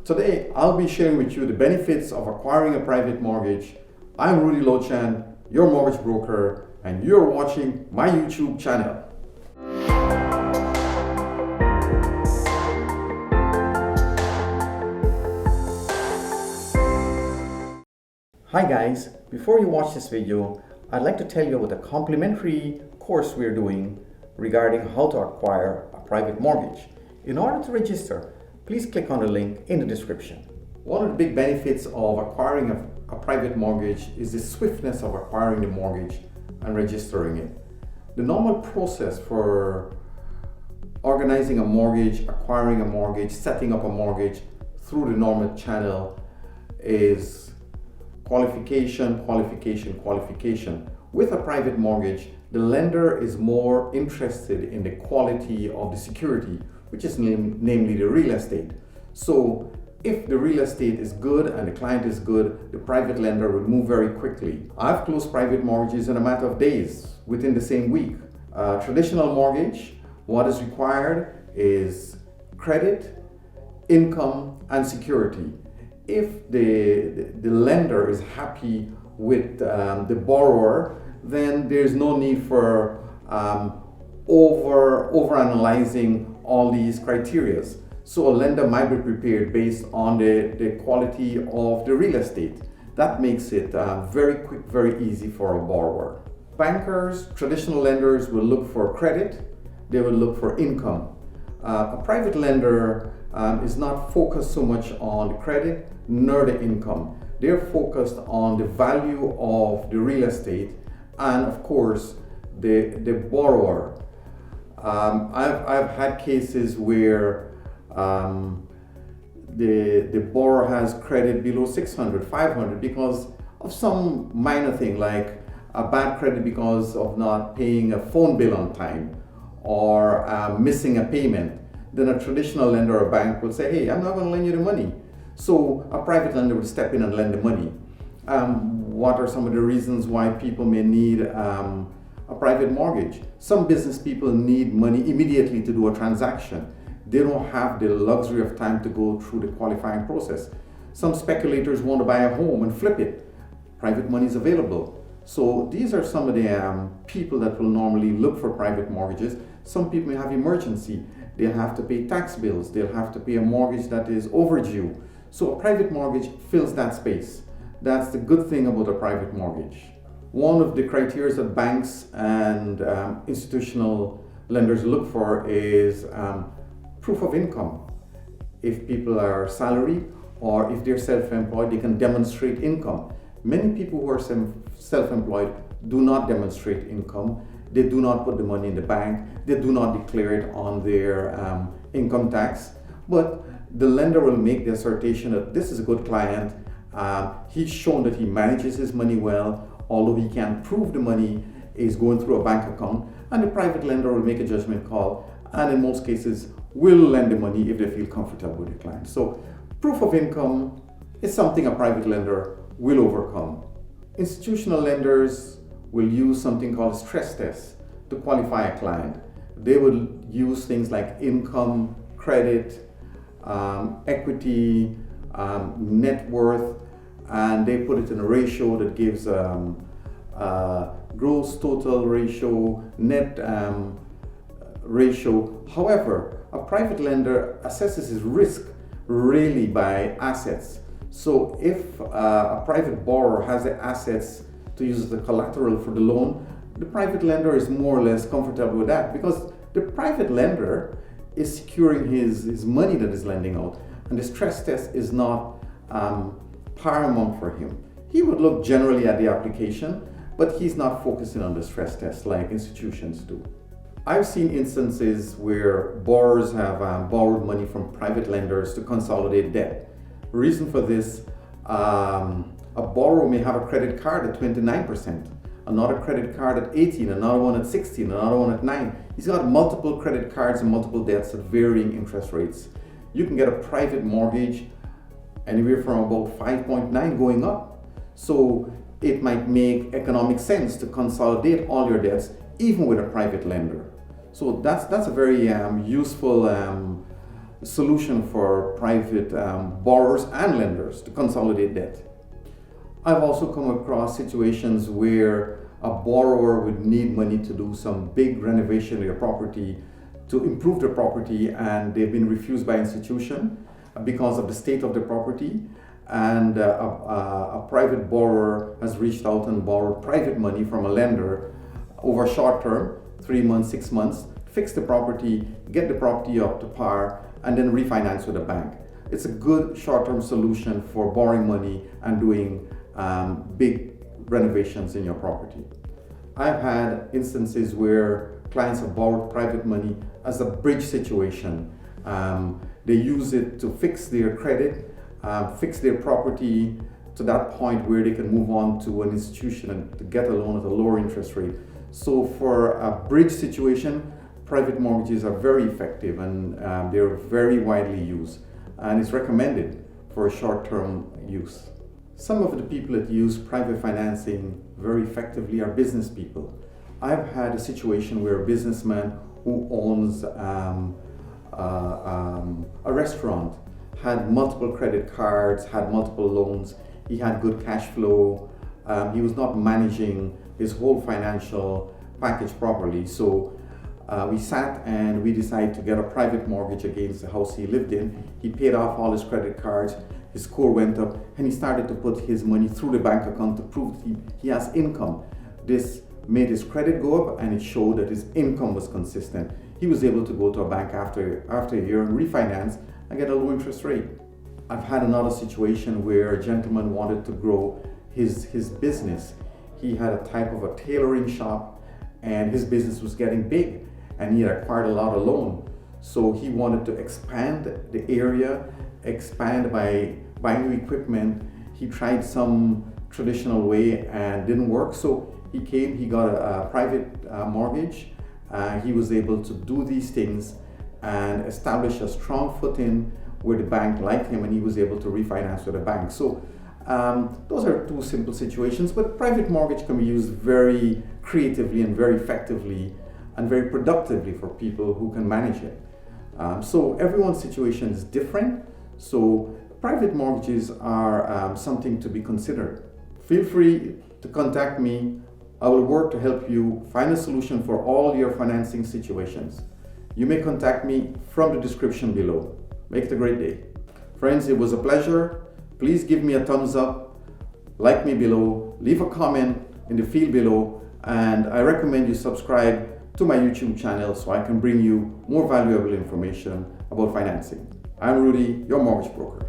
Today, I'll be sharing with you the benefits of acquiring a private mortgage. I'm Rudy Lochan, your mortgage broker, and you're watching my YouTube channel. Hi guys, before you watch this video, I'd like to tell you about the complimentary course we're doing regarding how to acquire a private mortgage. In order to register, please click on the link in the description. One of the big benefits of acquiring a private mortgage is the swiftness of acquiring the mortgage and registering it. The normal process for organizing a mortgage, acquiring a mortgage, setting up a mortgage through the normal channel is qualification. With a private mortgage, the lender is more interested in the quality of the security, which is namely the real estate. So if the real estate is good and the client is good, the private lender will move very quickly. I've closed private mortgages in a matter of days, within the same week. Traditional mortgage, what is required is credit, income, and security. If the lender is happy with the borrower, then there's no need for over-analyzing all these criteria. So a lender might be prepared based on the quality of the real estate. That makes it very quick, very easy for a borrower. Bankers, traditional lenders will look for credit, they will look for income. A private lender is not focused so much on the credit nor the income. They're focused on the value of the real estate and of course the borrower. I've had cases where the borrower has credit below 600, 500 because of some minor thing like a bad credit because of not paying a phone bill on time or missing a payment. Then a traditional lender or bank will say, hey, I'm not going to lend you the money. So a private lender will step in and lend the money. What are some of the reasons why people may need a private mortgage? Some business people need money immediately to do a transaction. They don't have the luxury of time to go through the qualifying process. Some speculators want to buy a home and flip it. Private money is available. So these are some of the people that will normally look for private mortgages. Some people may have emergency. They'll have to pay tax bills. They'll have to pay a mortgage that is overdue. So a private mortgage fills that space. That's the good thing about a private mortgage. One of the criteria that banks and institutional lenders look for is proof of income. If people are salaried or if they're self-employed, they can demonstrate income. Many people who are self-employed do not demonstrate income. They do not put the money in the bank. They do not declare it on their income tax. But the lender will make the assertion that this is a good client. He's shown that he manages his money well, although he can't prove the money is going through a bank account. And the private lender will make a judgment call, and in most cases will lend the money if they feel comfortable with the client. So proof of income is something a private lender will overcome. Institutional lenders will use something called a stress test to qualify a client. They will use things like income, credit, equity, net worth, and they put it in a ratio that gives gross total ratio, net ratio. However, a private lender assesses his risk really by assets. So if a private borrower has the assets to use as the collateral for the loan, the private lender is more or less comfortable with that because the private lender is securing his money that is lending out, and the stress test is not paramount for him. He would look generally at the application, but he's not focusing on the stress test like institutions do. I've seen instances where borrowers have borrowed money from private lenders to consolidate debt. Reason for this, a borrower may have a credit card at 29%, another credit card at 18, another one at 16, another one at 9. He's got multiple credit cards and multiple debts at varying interest rates. You can get a private mortgage anywhere from about 5.9 going up. So it might make economic sense to consolidate all your debts even with a private lender. So that's a very useful solution for private borrowers and lenders to consolidate debt. I've also come across situations where a borrower would need money to do some big renovation of their property, to improve the property, and they've been refused by institution because of the state of the property, and a private borrower has reached out and borrowed private money from a lender over short term, 3 months, 6 months, fix the property, get the property up to par, and then refinance with a bank. It's a good short-term solution for borrowing money and doing big renovations in your property. I've had instances where clients have borrowed private money as a bridge situation. They use it to fix their credit, fix their property to that point where they can move on to an institution and to get a loan at a lower interest rate. So for a bridge situation, private mortgages are very effective, and they're very widely used, and it's recommended for short-term use. Some of the people that use private financing very effectively are business people. I've had a situation where a businessman who owns a restaurant had multiple credit cards, had multiple loans, he had good cash flow, he was not managing his whole financial package properly. So we sat and we decided to get a private mortgage against the house he lived in. He paid off all his credit cards, his score went up, and he started to put his money through the bank account to prove that he has income. This made his credit go up, and it showed that his income was consistent. He was able to go to a bank after a year and refinance and get a low interest rate. I've had another situation where a gentleman wanted to grow his business. He had a type of a tailoring shop, and his business was getting big, and he had acquired a lot of loan. So he wanted to expand the area, expand by buying new equipment. He tried some traditional way and didn't work. So he got a private mortgage. He was able to do these things and establish a strong footing where the bank liked him, and he was able to refinance with a bank. So those are two simple situations, but private mortgage can be used very creatively and very effectively and very productively for people who can manage it. So everyone's situation is different. So private mortgages are something to be considered. Feel free to contact me. I will work to help you find a solution for all your financing situations. You may contact me from the description below. Make it a great day. Friends, it was a pleasure. Please give me a thumbs up, like me below, leave a comment in the field below, and I recommend you subscribe to my YouTube channel so I can bring you more valuable information about financing. I'm Rudy, your mortgage broker.